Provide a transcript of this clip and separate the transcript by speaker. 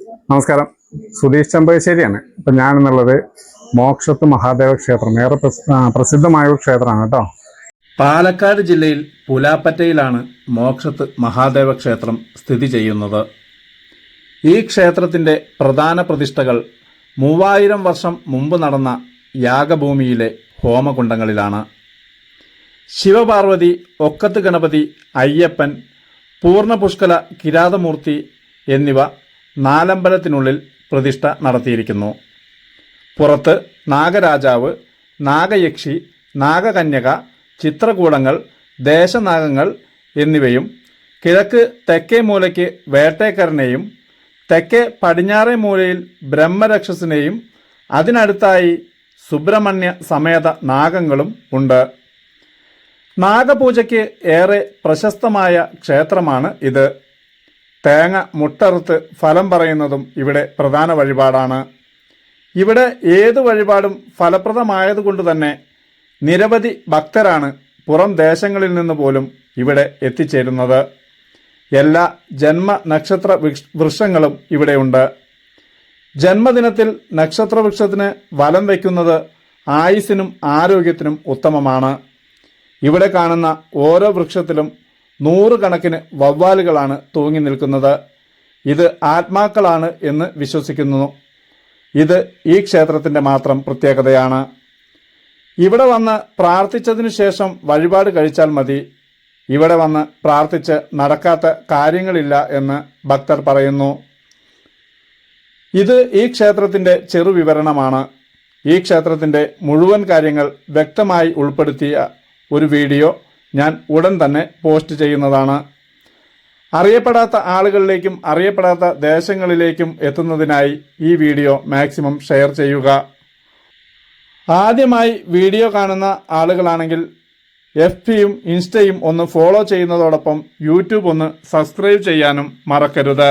Speaker 1: നമസ്കാരം, സുധീഷ് ചെമ്പശ്ശേരിയാണ്. ഇപ്പം ഞാനെന്നുള്ളത് മോക്ഷത്ത് മഹാദേവ ക്ഷേത്രം, ഏറെ പ്രസിദ്ധമായ ഒരു ക്ഷേത്രമാണ് കേട്ടോ.
Speaker 2: പാലക്കാട് ജില്ലയിൽ പുലാപ്പറ്റയിലാണ് മോക്ഷത്ത് മഹാദേവ ക്ഷേത്രം സ്ഥിതി ചെയ്യുന്നത്. ഈ ക്ഷേത്രത്തിൻ്റെ പ്രധാന പ്രതിഷ്ഠകൾ 3000 വർഷം മുമ്പ് നടന്ന യാഗഭൂമിയിലെ ഹോമകുണ്ടങ്ങളിലാണ്. ശിവപാർവതി, ഒക്കത്ത് ഗണപതി, അയ്യപ്പൻ, പൂർണ്ണപുഷ്കല കിരാതമൂർത്തി എന്നിവ നാലമ്പലത്തിനുള്ളിൽ പ്രതിഷ്ഠ നടത്തിയിരിക്കുന്നു. പുറത്ത് നാഗരാജാവ്, നാഗയക്ഷി, നാഗകന്യക, ചിത്രകൂടങ്ങൾ, ദേശനാഗങ്ങൾ എന്നിവയും കിഴക്ക് തെക്കേ മൂലയ്ക്ക് വേട്ടേക്കരനെയും തെക്കേ പടിഞ്ഞാറേ മൂലയിൽ ബ്രഹ്മരക്ഷസിനെയും അതിനടുത്തായി സുബ്രഹ്മണ്യ സമേത നാഗങ്ങളും ഉണ്ട്. നാഗപൂജയ്ക്ക് ഏറെ പ്രശസ്തമായ ക്ഷേത്രമാണ് ഇത്. തേങ്ങ മുട്ടറുത്ത് ഫലം പറയുന്നതും ഇവിടെ പ്രധാന വഴിപാടാണ്. ഇവിടെ ഏത് വഴിപാടും ഫലപ്രദമായതുകൊണ്ട് തന്നെ നിരവധി ഭക്തരാണ് പുറം ദേശങ്ങളിൽ നിന്ന് പോലും ഇവിടെ എത്തിച്ചേരുന്നത്. എല്ലാ ജന്മ നക്ഷത്ര വൃക്ഷങ്ങളും ഇവിടെയുണ്ട്. ജന്മദിനത്തിൽ നക്ഷത്രവൃക്ഷത്തിന് വലം വയ്ക്കുന്നത് ആയുസ്സിനും ആരോഗ്യത്തിനും ഉത്തമമാണ്. ഇവിടെ കാണുന്ന ഓരോ വൃക്ഷത്തിലും 100 കണക്കിന് വവ്വാലുകളാണ് തൂങ്ങി നിൽക്കുന്നത്. ഇത് ആത്മാക്കളാണ് എന്ന് വിശ്വസിക്കുന്നു. ഇത് ഈ ക്ഷേത്രത്തിൻ്റെ മാത്രം പ്രത്യേകതയാണ്. ഇവിടെ വന്ന് പ്രാർത്ഥിച്ചതിനു ശേഷം വഴിപാട് കഴിച്ചാൽ മതി. ഇവിടെ വന്ന് പ്രാർത്ഥിച്ച് നടക്കാത്ത കാര്യങ്ങളില്ല എന്ന് ഭക്തർ പറയുന്നു. ഇത് ഈ ക്ഷേത്രത്തിൻ്റെ ചെറുവിവരണമാണ്. ഈ ക്ഷേത്രത്തിൻ്റെ മുഴുവൻ കാര്യങ്ങൾ വ്യക്തമായി ഉൾപ്പെടുത്തിയ ഒരു വീഡിയോ ഞാൻ ഉടൻ തന്നെ പോസ്റ്റ് ചെയ്യുന്നതാണ്. അറിയപ്പെടാത്ത ആളുകളിലേക്കും അറിയപ്പെടാത്ത ദേശങ്ങളിലേക്കും എത്തുന്നതിനായി ഈ വീഡിയോ മാക്സിമം ഷെയർ ചെയ്യുക. ആദ്യമായി വീഡിയോ കാണുന്ന ആളുകളാണെങ്കിൽ FBയും ഇൻസ്റ്റയും ഒന്ന് ഫോളോ ചെയ്യുന്നതോടൊപ്പം യൂട്യൂബ് ഒന്ന് സബ്സ്ക്രൈബ് ചെയ്യാനും മറക്കരുത്.